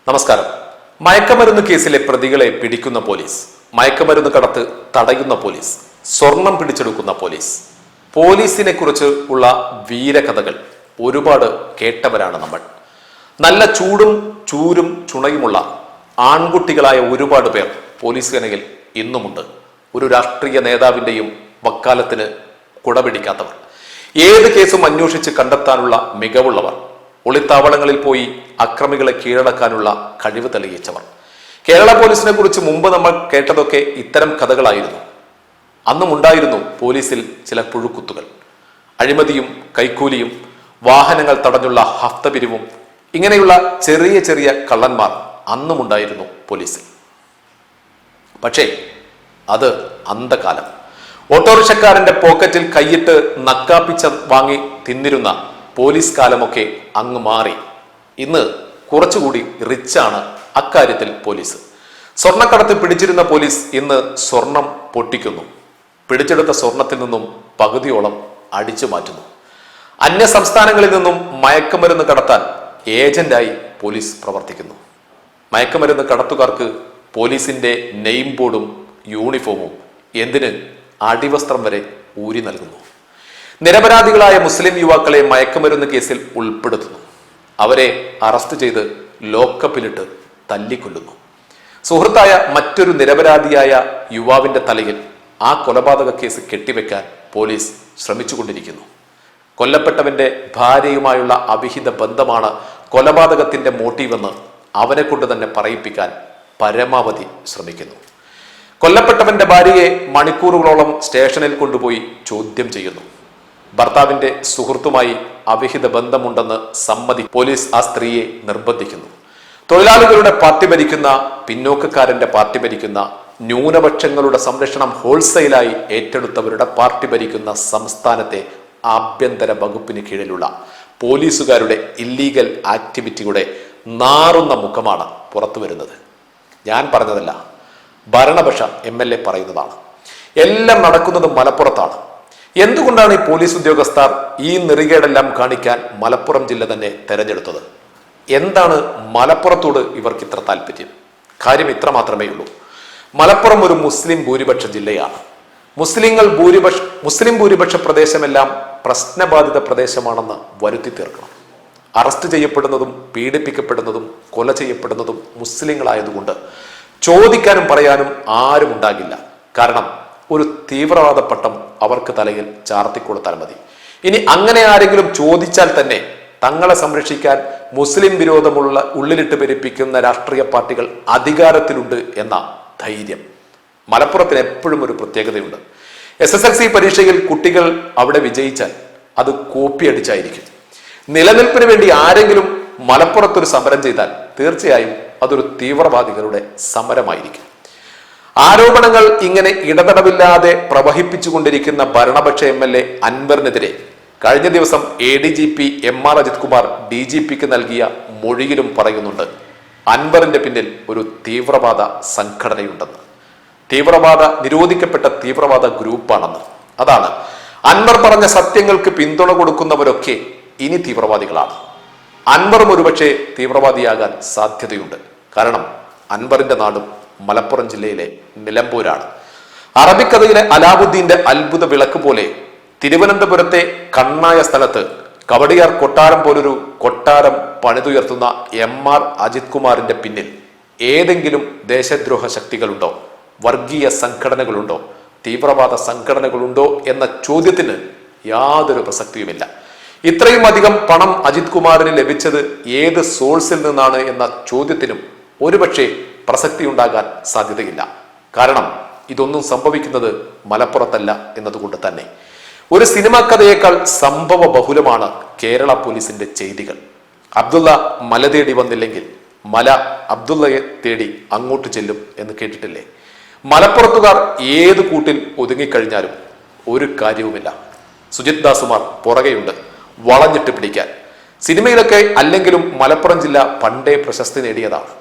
നമസ്കാരം. മയക്കമരുന്ന് കേസിലെ പ്രതികളെ പിടിക്കുന്ന പോലീസ്, മയക്കമരുന്ന് കടത്ത് തടയുന്ന പോലീസ്, സ്വർണം പിടിച്ചെടുക്കുന്ന പോലീസ്, പോലീസിനെ കുറിച്ച് ഉള്ള വീരകഥകൾ ഒരുപാട് കേട്ടവരാണ് നമ്മൾ. നല്ല ചൂടും ചൂരും ചുണയുമുള്ള ആൺകുട്ടികളായ ഒരുപാട് പേർ പോലീസ് സേനയിൽ ഇന്നുമുണ്ട്. ഒരു രാഷ്ട്രീയ നേതാവിൻ്റെയും വക്കാലത്തിന് കുടപിടിക്കാത്തവർ, ഏത് കേസും അന്വേഷിച്ച് കണ്ടെത്താനുള്ള മികവുള്ളവർ, ഒളിത്താവളങ്ങളിൽ പോയി അക്രമികളെ കീഴടക്കാനുള്ള കഴിവ് തെളിയിച്ചവർ. കേരള പോലീസിനെ കുറിച്ച് മുമ്പ് നമ്മൾ കേട്ടതൊക്കെ ഇത്തരം കഥകളായിരുന്നു. അന്നുമുണ്ടായിരുന്നു പോലീസിൽ ചില പുഴുക്കുത്തുകൾ. അഴിമതിയും കൈക്കൂലിയും വാഹനങ്ങൾ തടഞ്ഞുള്ള ഹഫ്തപിരിവും ഇങ്ങനെയുള്ള ചെറിയ ചെറിയ കള്ളന്മാർ അന്നുമുണ്ടായിരുന്നു പോലീസിൽ. പക്ഷേ അത് അന്ധകാലം. ഓട്ടോറിക്ഷക്കാരന്റെ പോക്കറ്റിൽ കൈയിട്ട് നക്കാപ്പിച്ച വാങ്ങി തിന്നിരുന്ന പോലീസ് കാലമൊക്കെ അങ്ങ് മാറി. ഇന്ന് കുറച്ചുകൂടി റിച്ചാണ് അക്കാര്യത്തിൽ പോലീസ്. സ്വർണ്ണക്കടത്ത് പിടിച്ചിരുന്ന പോലീസ് ഇന്ന് സ്വർണം പൊട്ടിക്കുന്നു. പിടിച്ചെടുത്ത സ്വർണത്തിൽ നിന്നും പകുതിയോളം അടിച്ചു മാറ്റുന്നു. അന്യ സംസ്ഥാനങ്ങളിൽ നിന്നും മയക്കുമരുന്ന് കടത്താൻ ഏജന്റായി പോലീസ് പ്രവർത്തിക്കുന്നു. മയക്കുമരുന്ന് കടത്തുകാർക്ക് പോലീസിന്റെ നെയിം ബോർഡും യൂണിഫോമും എന്തിന് അടിവസ്ത്രം വരെ ഊരി നൽകുന്നു. നിരപരാധികളായ മുസ്ലിം യുവാക്കളെ മയക്കുമരുന്ന് കേസിൽ ഉൾപ്പെടുത്തുന്നു. അവരെ അറസ്റ്റ് ചെയ്ത് ലോക്കപ്പിലിട്ട് തല്ലിക്കൊല്ലുന്നു. സുഹൃത്തായ മറ്റൊരു നിരപരാധിയായ യുവാവിന്റെ തലയിൽ ആ കൊലപാതക കേസ് കെട്ടിവെക്കാൻ പോലീസ് ശ്രമിച്ചുകൊണ്ടിരിക്കുന്നു. കൊല്ലപ്പെട്ടവന്റെ ഭാര്യയുമായുള്ള അവിഹിത ബന്ധമാണ് കൊലപാതകത്തിന്റെ മോട്ടീവെന്ന് അവനെ കൊണ്ട് തന്നെ പറയിപ്പിക്കാൻ പരമാവധി ശ്രമിക്കുന്നു. കൊല്ലപ്പെട്ടവന്റെ ഭാര്യയെ മണിക്കൂറുകളോളം സ്റ്റേഷനിൽ കൊണ്ടുപോയി ചോദ്യം ചെയ്യുന്നു. ഭർത്താവിന്റെ സുഹൃത്തുമായി അവിഹിത ബന്ധമുണ്ടെന്ന് പോലീസ് ആ സ്ത്രീയെ നിർബന്ധിക്കുന്നു. തൊഴിലാളികളുടെ പാർട്ടി ഭരിക്കുന്ന, പിന്നോക്കക്കാരന്റെ പാർട്ടി ഭരിക്കുന്ന, ന്യൂനപക്ഷങ്ങളുടെ സംരക്ഷണം ഹോൾസെയിലായി ഏറ്റെടുത്തവരുടെ പാർട്ടി ഭരിക്കുന്ന സംസ്ഥാനത്തെ ആഭ്യന്തര വകുപ്പിന് കീഴിലുള്ള പോലീസുകാരുടെ ഇല്ലീഗൽ ആക്ടിവിറ്റിയുടെ നാറുന്ന മുഖമാണ് പുറത്തു വരുന്നത്. ഞാൻ പറഞ്ഞതല്ല, ഭരണപക്ഷ MLA പറയുന്നതാണ്. എല്ലാം നടക്കുന്നത് മലപ്പുറത്താണ്. എന്തുകൊണ്ടാണ് ഈ പോലീസ് ഉദ്യോഗസ്ഥർ ഈ നെറികേടെല്ലാം കാണിക്കാൻ മലപ്പുറം ജില്ല തന്നെ തെരഞ്ഞെടുത്തത്? എന്താണ് മലപ്പുറത്തോട് ഇവർക്ക് ഇത്ര താല്പര്യം? കാര്യം ഇത്ര മാത്രമേ ഉള്ളൂ. മലപ്പുറം ഒരു മുസ്ലിം ഭൂരിപക്ഷ ജില്ലയാണ്. മുസ്ലിം ഭൂരിപക്ഷ പ്രദേശമെല്ലാം പ്രശ്നബാധിത പ്രദേശമാണെന്ന് വരുത്തി തീർക്കണം. അറസ്റ്റ് ചെയ്യപ്പെടുന്നതും പീഡിപ്പിക്കപ്പെടുന്നതും കൊല ചെയ്യപ്പെടുന്നതും മുസ്ലിങ്ങളായതുകൊണ്ട് ചോദിക്കാനും പറയാനും ആരും ഉണ്ടാകില്ല. കാരണം ഒരു തീവ്രവാദ പട്ടം അവർക്ക് തലയിൽ ചാർത്തിക്കൊടുത്താൽ മതി. ഇനി അങ്ങനെ ആരെങ്കിലും ചോദിച്ചാൽ തന്നെ തങ്ങളെ സംരക്ഷിക്കാൻ മുസ്ലിം വിരോധമുള്ള ഉള്ളിലിട്ട് പെരുപ്പിക്കുന്ന രാഷ്ട്രീയ പാർട്ടികൾ അധികാരത്തിലുണ്ട് എന്ന ധൈര്യം. മലപ്പുറത്തിന് എപ്പോഴും ഒരു പ്രത്യേകതയുണ്ട്. SSLC പരീക്ഷയിൽ കുട്ടികൾ അവിടെ വിജയിച്ചാൽ അത് കോപ്പി അടിച്ചായിരിക്കും. നിലനിൽപ്പിന് വേണ്ടി ആരെങ്കിലും മലപ്പുറത്തൊരു സമരം ചെയ്താൽ തീർച്ചയായും അതൊരു തീവ്രവാദികളുടെ സമരമായിരിക്കും. ആരോപണങ്ങൾ ഇങ്ങനെ ഇടതടവില്ലാതെ പ്രവഹിപ്പിച്ചുകൊണ്ടിരിക്കുന്ന ഭരണപക്ഷ MLA അൻവറിനെതിരെ കഴിഞ്ഞ ദിവസം ADGP MR അജിത് കുമാർ DGPക്ക് നൽകിയ മൊഴിയിലും പറയുന്നുണ്ട് അൻവറിന്റെ പിന്നിൽ ഒരു തീവ്രവാദ സംഘടനയുണ്ടെന്ന്. നിരോധിക്കപ്പെട്ട തീവ്രവാദ ഗ്രൂപ്പാണെന്ന്. അതാണ് അൻവർ പറഞ്ഞ സത്യങ്ങൾക്ക് പിന്തുണ കൊടുക്കുന്നവരൊക്കെ ഇനി തീവ്രവാദികളാണ്. അൻവറും ഒരുപക്ഷെ തീവ്രവാദിയാകാൻ സാധ്യതയുണ്ട്. കാരണം അൻവറിന്റെ നാടും മലപ്പുറം ജില്ലയിലെ നിലമ്പൂരാണ്. അറബിക്കഥയിലെ അലാവുദ്ദീന്റെ അത്ഭുത വിളക്ക് പോലെ തിരുവനന്തപുരത്തെ കണ്ണായ സ്ഥലത്ത് കവടിയാർ കൊട്ടാരം പോലൊരു കൊട്ടാരം പണിതുയർത്തുന്ന MR അജിത് കുമാറിന്റെ പിന്നിൽ ഏതെങ്കിലും ദേശദ്രോഹ ശക്തികളുണ്ടോ, വർഗീയ സംഘടനകളുണ്ടോ, തീവ്രവാദ സംഘടനകളുണ്ടോ എന്ന ചോദ്യത്തിന് യാതൊരു പ്രസക്തിയുമില്ല. ഇത്രയും അധികം പണം അജിത് കുമാറിന് ലഭിച്ചത് ഏത് സോഴ്സിൽ നിന്നാണ് എന്ന ചോദ്യത്തിനും ഒരുപക്ഷെ പ്രസക്തി ഉണ്ടാകാൻ സാധ്യതയില്ല. കാരണം ഇതൊന്നും സംഭവിക്കുന്നത് മലപ്പുറത്തല്ല എന്നതുകൊണ്ട് തന്നെ. ഒരു സിനിമാ കഥയേക്കാൾ സംഭവ ബഹുലമാണ് കേരള പോലീസിന്റെ ചെയ്തികൾ. അബ്ദുള്ള മല തേടി വന്നില്ലെങ്കിൽ മല അബ്ദുള്ളയെ തേടി അങ്ങോട്ട് ചെല്ലും എന്ന് കേട്ടിട്ടില്ലേ? മലപ്പുറത്തുകാർ ഏത് കൂട്ടിൽ ഒതുങ്ങിക്കഴിഞ്ഞാലും ഒരു കാര്യവുമില്ല. സുജിത് ദാസുമാർ പുറകെയുണ്ട് വളഞ്ഞിട്ട് പിടിക്കാൻ. സിനിമയിലൊക്കെ അല്ലെങ്കിലും മലപ്പുറം ജില്ല പണ്ടേ പ്രശസ്തി നേടിയതാണ്.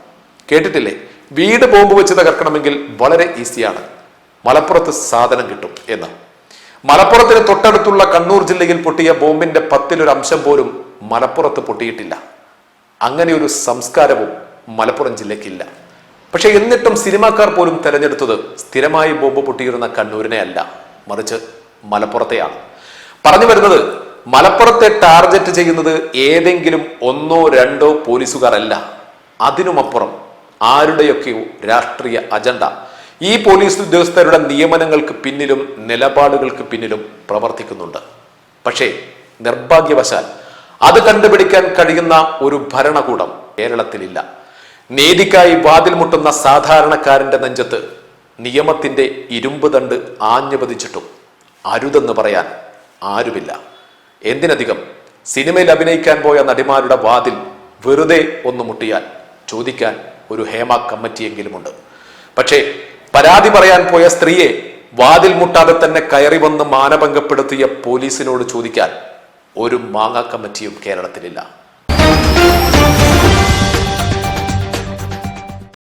കേട്ടിട്ടില്ലേ? വീട് ബോംബ് വെച്ച് തകർക്കണമെങ്കിൽ വളരെ ഈസിയാണ്, മലപ്പുറത്ത് സാധനം കിട്ടും എന്ന്. മലപ്പുറത്തിന് തൊട്ടടുത്തുള്ള കണ്ണൂർ ജില്ലയിൽ പൊട്ടിയ ബോംബിന്റെ 10 പോലും മലപ്പുറത്ത് പൊട്ടിയിട്ടില്ല. അങ്ങനെ ഒരു സംസ്കാരവും മലപ്പുറം ജില്ലയ്ക്കില്ല. പക്ഷെ എന്നിട്ടും സിനിമാക്കാർ പോലും തെരഞ്ഞെടുത്തത് സ്ഥിരമായി ബോംബ് പൊട്ടിയിരുന്ന കണ്ണൂരിനെ അല്ല, മറിച്ച് മലപ്പുറത്തെയാണ്. പറഞ്ഞു വരുന്നത്, മലപ്പുറത്തെ ടാർഗറ്റ് ചെയ്യുന്നത് ഏതെങ്കിലും ഒന്നോ രണ്ടോ പോലീസുകാർ അല്ല, അതിനുമപ്പുറം ആരുടെയൊക്കെയോ രാഷ്ട്രീയ അജണ്ട ഈ പോലീസ് ഉദ്യോഗസ്ഥരുടെ നിയമനങ്ങൾക്ക് പിന്നിലും നിലപാടുകൾക്ക് പിന്നിലും പ്രവർത്തിക്കുന്നുണ്ട്. പക്ഷേ നിർഭാഗ്യവശാൽ അത് കണ്ടുപിടിക്കാൻ കഴിയുന്ന ഒരു ഭരണകൂടം കേരളത്തിലില്ല. നീതിക്കായി വാതിൽ മുട്ടുന്ന സാധാരണക്കാരന്റെ നെഞ്ചത്ത് നിയമത്തിന്റെ ഇരുമ്പ് തണ്ട് ആഞ്ഞു പതിച്ചിട്ടും അരുതെന്ന് പറയാൻ ആരുമില്ല. എന്തിനധികം സിനിമയിൽ അഭിനയിക്കാൻ പോയ നടിമാരുടെ വാതിൽ വെറുതെ ഒന്ന് മുട്ടിയാൽ ചോദിക്കാൻ ഒരു ഹേമ കമ്മിറ്റിയെങ്കിലുമുണ്ട്. പക്ഷേ പരാതി പറയാൻ പോയ സ്ത്രീയെ വാതിൽ മുട്ടാതെ തന്നെ കയറി വന്ന് മാനഭംഗപ്പെടുത്തിയ പോലീസിനോട് ചോദിക്കാൻ ഒരു മാങ്ങ കമ്മിറ്റിയും കേരളത്തിലില്ല.